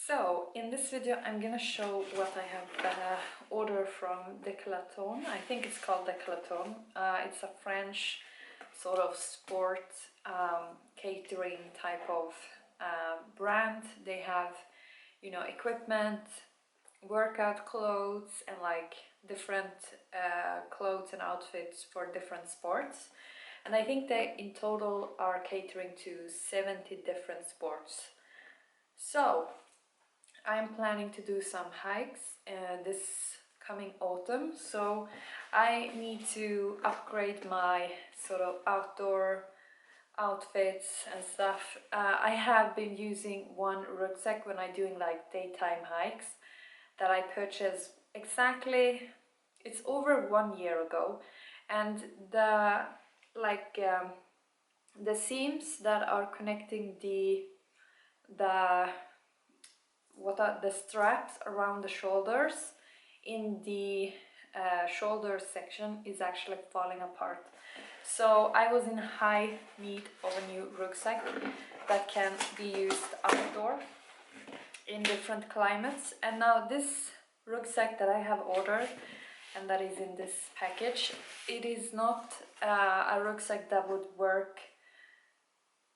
So in this video I'm gonna show what I have ordered from Decathlon. I think it's called Decathlon. It's a French sort of sport catering type of brand. They have, you know, equipment, workout clothes, and like different clothes and outfits for different sports. And I think they in total are catering to 70 different sports. So I'm planning to do some hikes this coming autumn, so I need to upgrade my sort of outdoor outfits and stuff. I have been using one rucksack when I'm doing like daytime hikes that I purchased exactly, it's over 1 year ago, and the the seams that are connecting the straps around the shoulders in the shoulder section is actually falling apart. So I was in high need of a new rucksack that can be used outdoor in different climates, and now this rucksack that I have ordered and that is in this package, it is not a rucksack that would work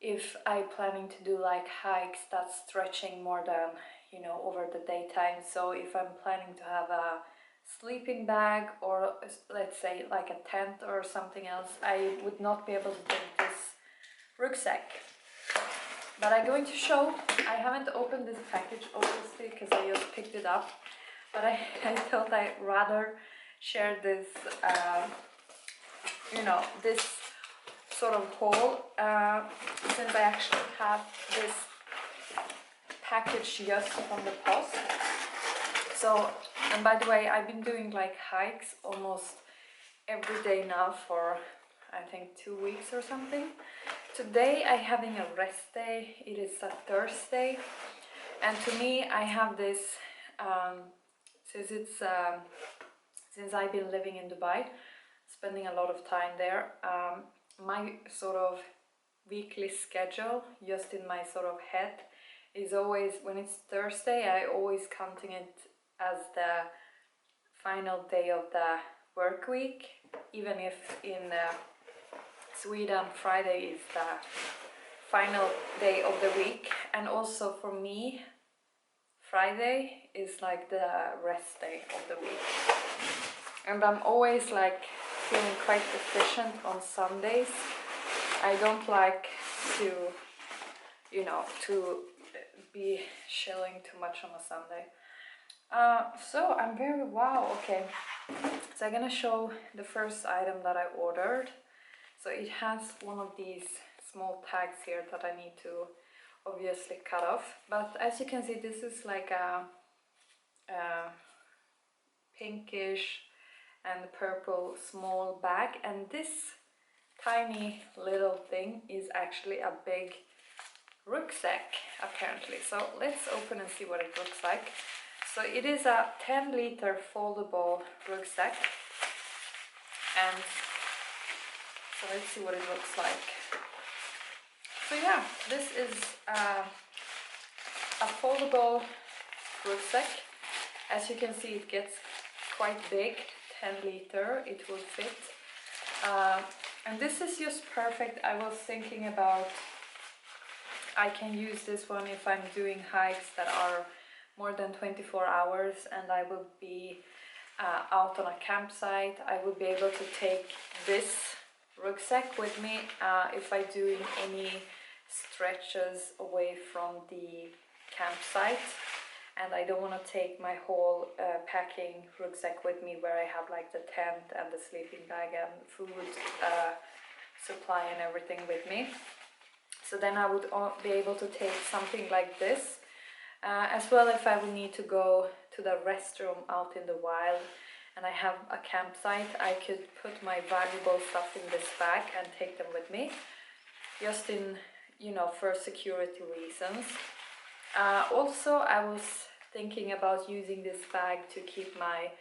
if I'm planning to do like hikes that's stretching more than, you know, over the daytime. So if I'm planning to have a sleeping bag or let's say like a tent or something else, I would not be able to take this rucksack. But I'm going to show, I haven't opened this package obviously because I just picked it up, but I thought I'd rather share this, you know, this sort of haul since I actually have this package just from the post. So, and by the way, I've been doing like hikes almost every day now for I think 2 weeks or something. Today I'm having a rest day. It is a Thursday, and to me I have this since I've been living in Dubai, spending a lot of time there, my sort of weekly schedule just in my sort of head is always, when it's Thursday, I always counting it as the final day of the work week, even if in Sweden Friday is the final day of the week. And also for me, Friday is like the rest day of the week, and I'm always like feeling quite efficient on Sundays. I don't like to, you know, to be chilling too much on a Sunday. So I'm very, wow, okay. So I'm gonna show the first item that I ordered. So it has one of these small tags here that I need to obviously cut off. But as you can see, this is like a pinkish and purple small bag, and this tiny little thing is actually a big rucksack apparently. So let's open and see what it looks like. So it is a 10-liter foldable rucksack, and so let's see what it looks like. So yeah, this is a foldable rucksack. As you can see, it gets quite big, 10-liter, it will fit. And this is just perfect. I was thinking about, I can use this one if I'm doing hikes that are more than 24 hours and I will be out on a campsite. I would be able to take this rucksack with me if I'm doing any stretches away from the campsite, and I don't want to take my whole packing rucksack with me where I have like the tent and the sleeping bag and food supply and everything with me. So then I would be able to take something like this, as well if I would need to go to the restroom out in the wild and I have a campsite, I could put my valuable stuff in this bag and take them with me, just in, you know, for security reasons. Also, I was thinking about using this bag to keep my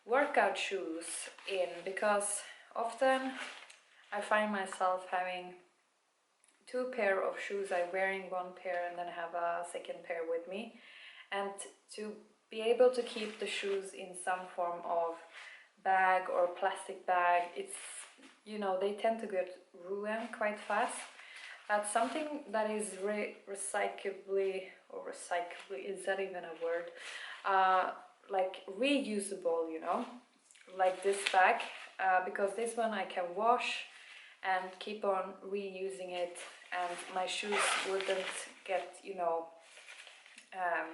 workout shoes in, because often I find myself having 2 pair of shoes. I'm wearing 1 pair and then I have a second pair with me, and to be able to keep the shoes in some form of bag or plastic bag, it's, you know, they tend to get ruined quite fast. But something that is recyclably, or recyclably, is that even a word? Like reusable, you know, like this bag, because this one I can wash and keep on reusing it, and my shoes wouldn't get, you know,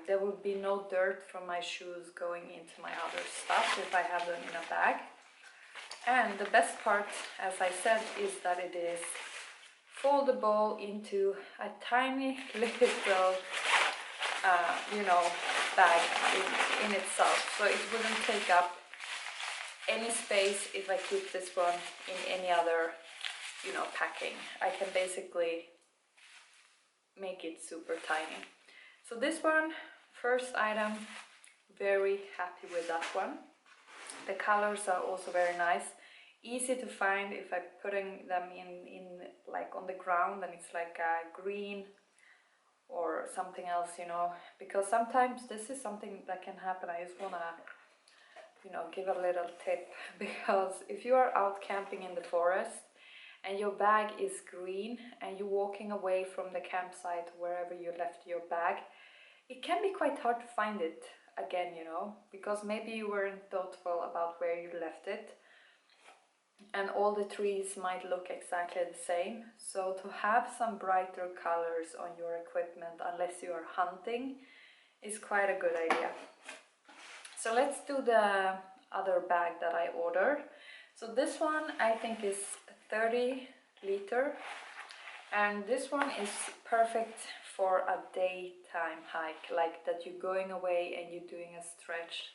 there would be no dirt from my shoes going into my other stuff if I have them in a bag. And the best part, as I said, is that it is foldable into a tiny little, you know, bag in itself. So it wouldn't take up any space if I keep this one in any other, you know, packing. I can basically make it super tiny. So this one, first item, very happy with that one. The colors are also very nice, easy to find. If I'm putting them in like on the ground, and it's like a green or something else, you know, because sometimes this is something that can happen. I just wanna, you know, give a little tip, because if you are out camping in the forest and your bag is green and you're walking away from the campsite wherever you left your bag, it can be quite hard to find it again, you know, because maybe you weren't thoughtful about where you left it, and all the trees might look exactly the same. So to have some brighter colors on your equipment, unless you are hunting, is quite a good idea. So let's do the other bag that I ordered. So this one I think is 30 liter, and this one is perfect for a daytime hike, like that you're going away and you're doing a stretch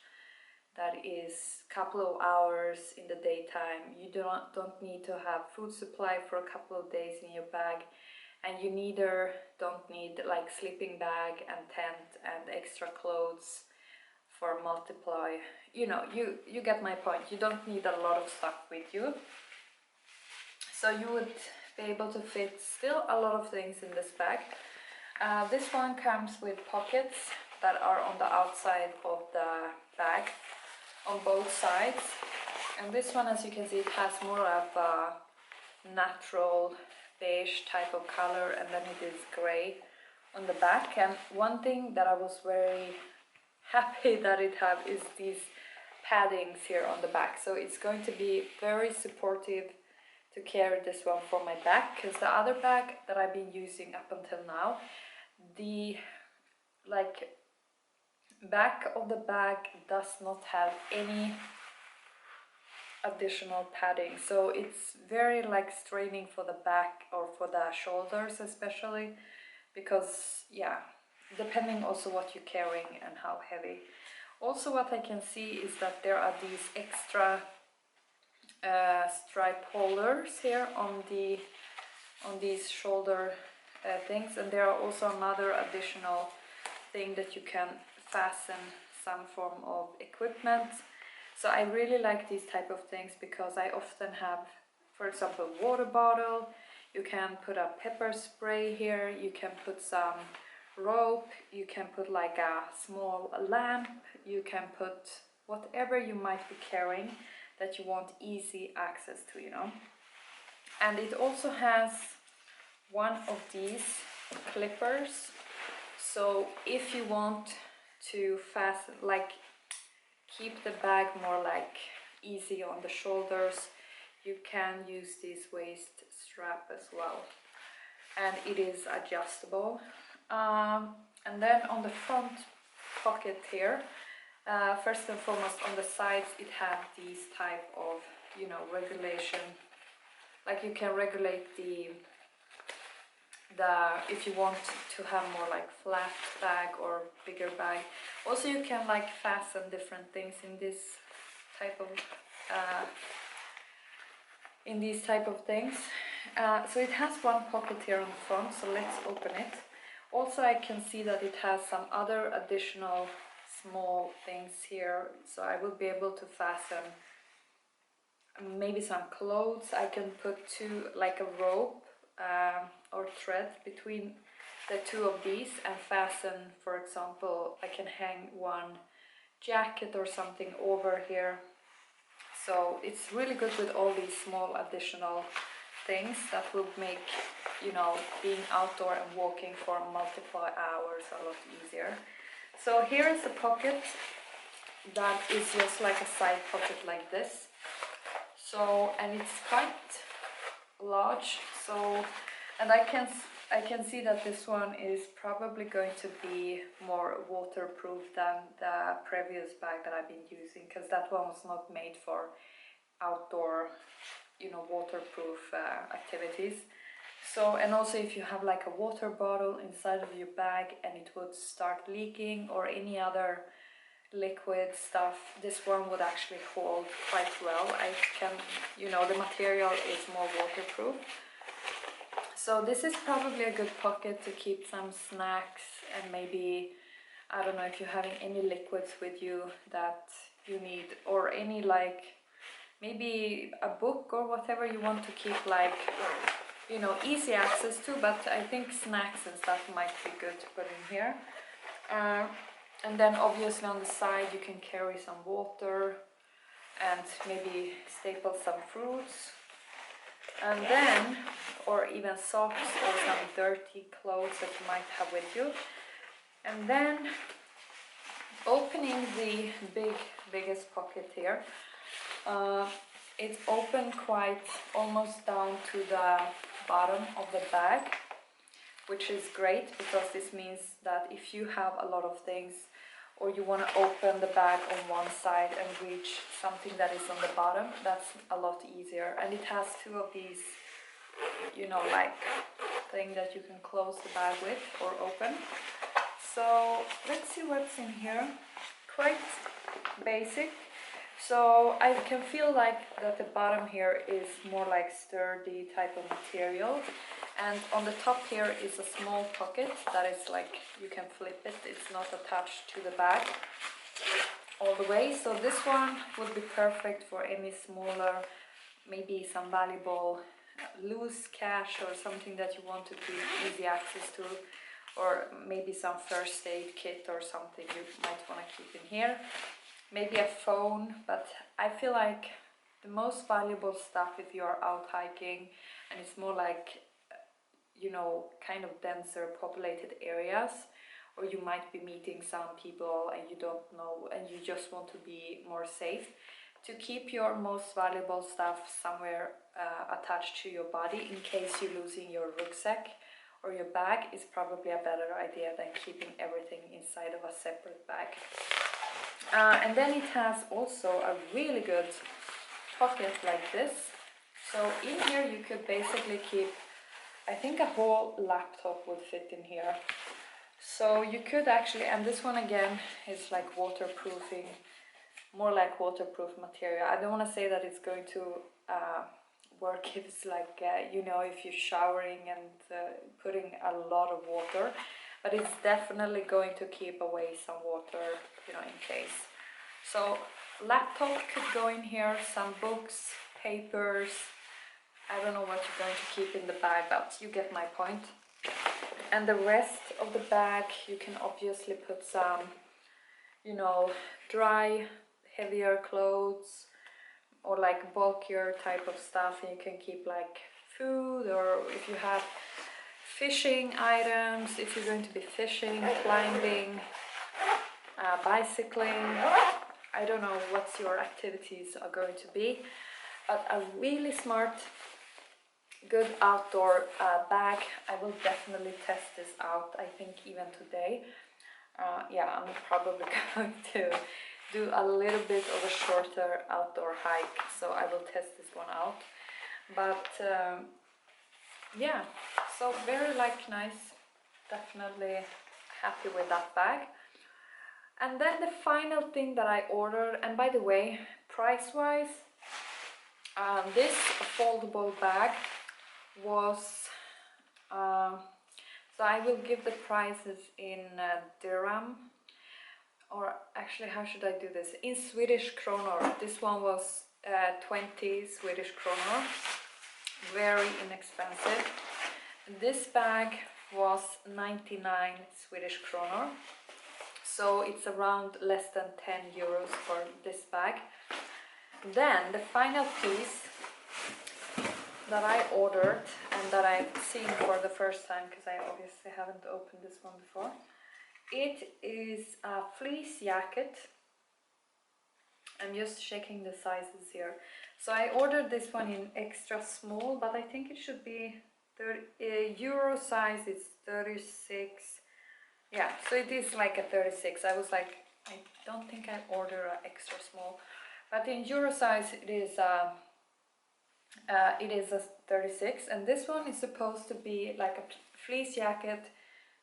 that is a couple of hours in the daytime. You don't need to have food supply for a couple of days in your bag, and you neither don't need like sleeping bag and tent and extra clothes for multiply. You know, you get my point. You don't need a lot of stuff with you, so you would be able to fit still a lot of things in this bag. This one comes with pockets that are on the outside of the bag on both sides, and this one, as you can see, it has more of a natural beige type of color, and then it is gray on the back. And one thing that I was very happy that it have is these paddings here on the back, so it's going to be very supportive to carry this one for my back, because the other bag that I've been using up until now, the like back of the bag does not have any additional padding, so it's very like straining for the back or for the shoulders especially, because yeah, depending also what you're carrying and how heavy. Also what I can see is that there are these extra stripe holders here on these shoulder things, and there are also another additional thing that you can fasten some form of equipment. So I really like these type of things, because I often have, for example, water bottle. You can put a pepper spray here, you can put some rope, you can put like a small lamp, you can put whatever you might be carrying that you want easy access to, you know. And it also has one of these clippers, so if you want to fasten, like keep the bag more like easy on the shoulders, you can use this waist strap as well, and it is adjustable. And then on the front pocket here, first and foremost, on the sides it has these type of, you know, regulation, like you can regulate the if you want to have more like flat bag or bigger bag. Also you can like fasten different things in this type of in these type of things. So it has one pocket here on the front, so let's open it. Also I can see that it has some other additional small things here, so I will be able to fasten maybe some clothes. I can put like a rope or thread between the two of these and fasten, for example, I can hang one jacket or something over here. So it's really good with all these small additional things that will make, you know, being outdoor and walking for multiple hours a lot easier. So here is a pocket that is just like a side pocket like this. So, and it's quite large, so, and I can see that this one is probably going to be more waterproof than the previous bag that I've been using, because that one was not made for outdoor, you know, waterproof activities. So, and also if you have like a water bottle inside of your bag and it would start leaking or any other liquid stuff, this one would actually hold quite well. I can, you know, the material is more waterproof. So this is probably a good pocket to keep some snacks and maybe, I don't know, if you're having any liquids with you that you need, or any like maybe a book or whatever you want to keep, like, you know, easy access to, but I think snacks and stuff might be good to put in here. And then obviously on the side you can carry some water and maybe staple some fruits, and then, or even socks or some dirty clothes that you might have with you. And then opening the biggest pocket here, it's open quite almost down to the bottom of the bag, which is great because this means that if you have a lot of things or you want to open the bag on one side and reach something that is on the bottom, that's a lot easier. And it has two of these, you know, like thing that you can close the bag with or open. So let's see what's in here. Quite basic. So I can feel like that the bottom here is more like sturdy type of material, and on the top here is a small pocket that is like, you can flip it, it's not attached to the bag all the way. So this one would be perfect for any smaller, maybe some valuable loose cash or something that you want to keep easy access to, or maybe some first aid kit or something you might want to keep in here. Maybe a phone, but I feel like the most valuable stuff if you are out hiking and it's more like, you know, kind of denser populated areas, or you might be meeting some people and you don't know and you just want to be more safe, to keep your most valuable stuff somewhere attached to your body in case you're losing your rucksack or your bag is probably a better idea than keeping everything inside of a separate bag. And then it has also a really good pocket like this. So in here you could basically keep, I think a whole laptop would fit in here. So you could actually, and this one again is like waterproofing, more like waterproof material. I don't want to say that it's going to work if it's like, you know, if you're showering and putting a lot of water, but it's definitely going to keep away some water, you know, in case. So laptop could go in here, some books, papers. I don't know what you're going to keep in the bag, but you get my point. And the rest of the bag, you can obviously put some, you know, dry, heavier clothes, or like bulkier type of stuff. And you can keep like food, or if you have fishing items, if you're going to be fishing, climbing, bicycling. I don't know what your activities are going to be, but a really smart, good outdoor bag. I will definitely test this out, I think even today. Yeah, I'm probably going to do a little bit of a shorter outdoor hike, so I will test this one out. But yeah, so very like nice, definitely happy with that bag. And then the final thing that I ordered, and by the way, price wise, this foldable bag was, so I will give the prices in dirham, or actually how should I do this, in Swedish kronor. This one was 20 Swedish kronor, very inexpensive. This bag was 99 Swedish kronor. So it's around less than 10 euros for this bag. Then the final piece that I ordered and that I've seen for the first time, because I obviously haven't opened this one before. It is a fleece jacket. I'm just checking the sizes here. So I ordered this one in extra small, but I think it should be 30, Euro size is 36. Yeah, so it is like a 36. I was like, I don't think I ordered an extra small, but in Euro size it is a 36, and this one is supposed to be like a fleece jacket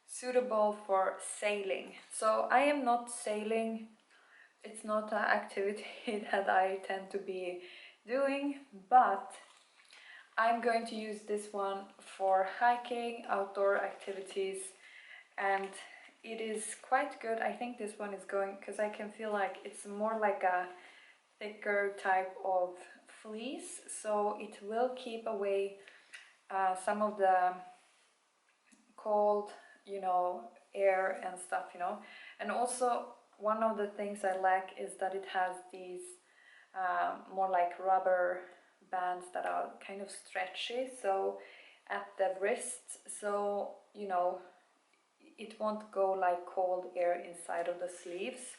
suitable for sailing. So I am not sailing. It's not an activity that I tend to be doing, but I'm going to use this one for hiking, outdoor activities, and it is quite good. I think this one is going, because I can feel like it's more like a thicker type of fleece, so it will keep away some of the cold, you know, air and stuff, you know. And also one of the things I like is that it has these more like rubber bands that are kind of stretchy, so at the wrist, so you know it won't go like cold air inside of the sleeves,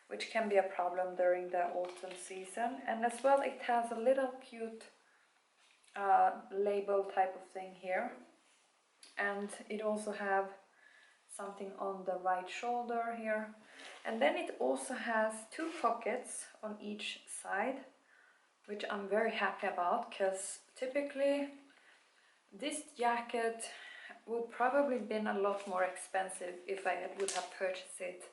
which can be a problem during the autumn season. And as well, it has a little cute label type of thing here, and it also have something on the right shoulder here, and then it also has 2 pockets on each side, which I'm very happy about, because typically this jacket would probably been a lot more expensive if I would have purchased it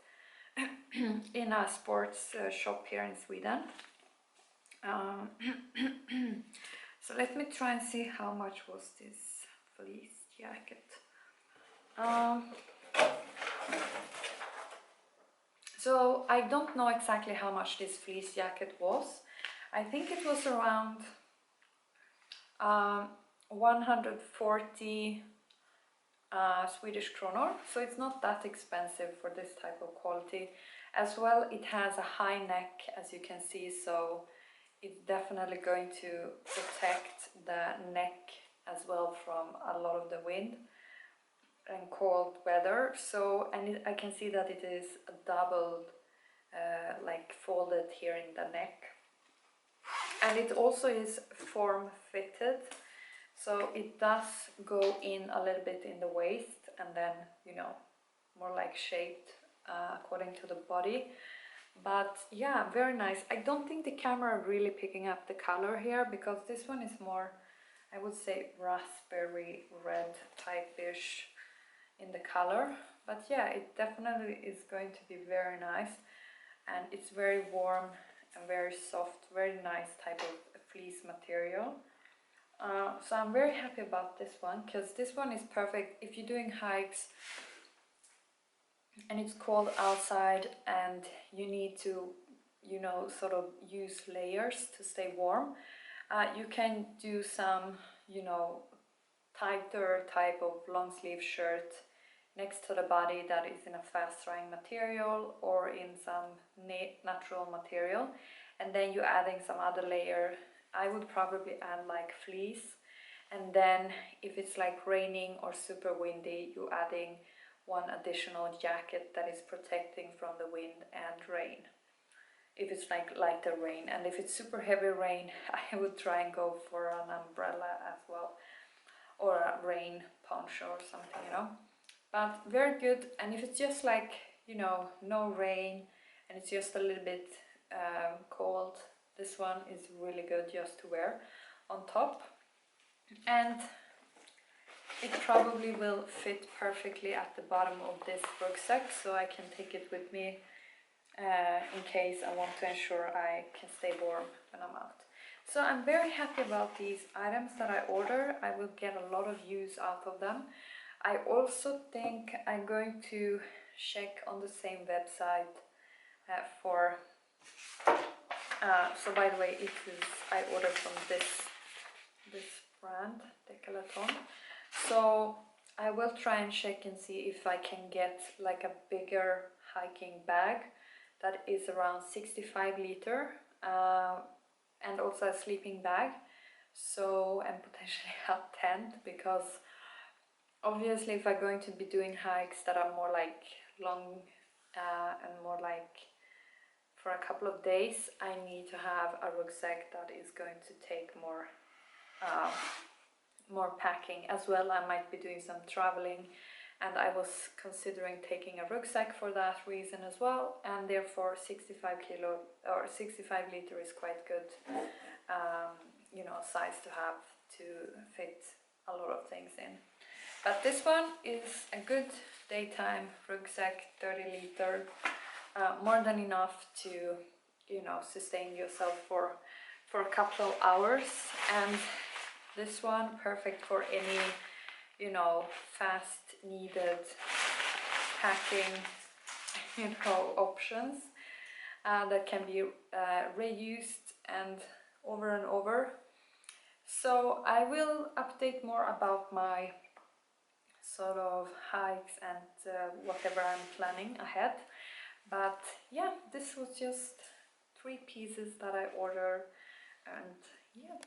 in a sports shop here in Sweden. So let me try and see how much was this fleece jacket. So I don't know exactly how much this fleece jacket was. I think it was around 140 Swedish kronor, so it's not that expensive for this type of quality. As well, it has a high neck, as you can see, so it's definitely going to protect the neck as well from a lot of the wind and cold weather. So, and I can see that it is double like folded here in the neck, and it also is form fitted, so it does go in a little bit in the waist and then, you know, more like shaped according to the body. But yeah, very nice. I don't think the camera really picking up the color here, because this one is more, I would say, raspberry red type-ish in the color. But yeah, it definitely is going to be very nice, and it's very warm and very soft, very nice type of fleece material. So I'm very happy about this one, because this one is perfect if you're doing hikes and it's cold outside and you need to, you know, sort of use layers to stay warm. You can do some, you know, tighter type of long sleeve shirt next to the body that is in a fast drying material or in some natural material, and then you're adding some other layer. I would probably add like fleece, and then if it's like raining or super windy, you're adding one additional jacket that is protecting from the wind and rain, if it's like lighter rain. And if it's super heavy rain, I would try and go for an umbrella as well, or a rain poncho or something, you know. But very good. And if it's just like, you know, no rain and it's just a little bit cold, this one is really good just to wear on top. And it probably will fit perfectly at the bottom of this rucksack, so I can take it with me in case I want to ensure I can stay warm when I'm out. So I'm very happy about these items that I order. I will get a lot of use out of them. I also think I'm going to check on the same website for so by the way, I ordered from this brand, Decathlon. So I will try and check and see if I can get like a bigger hiking bag that is around 65 liter, and also a sleeping bag, so, and potentially a tent, because obviously if I'm going to be doing hikes that are more like long and more like for a couple of days, I need to have a rucksack that is going to take more packing as well. I might be doing some traveling, and I was considering taking a rucksack for that reason as well, and therefore 65 kilo or 65 liter is quite good, you know, size to have to fit a lot of things in. But this one is a good daytime rucksack, 30 liter, more than enough to, you know, sustain yourself for a couple of hours. And this one perfect for any, you know, fast needed packing, you know, options that can be reused and over. So I will update more about my sort of hikes and whatever I'm planning ahead. But yeah, this was just 3 pieces that I ordered, and yeah.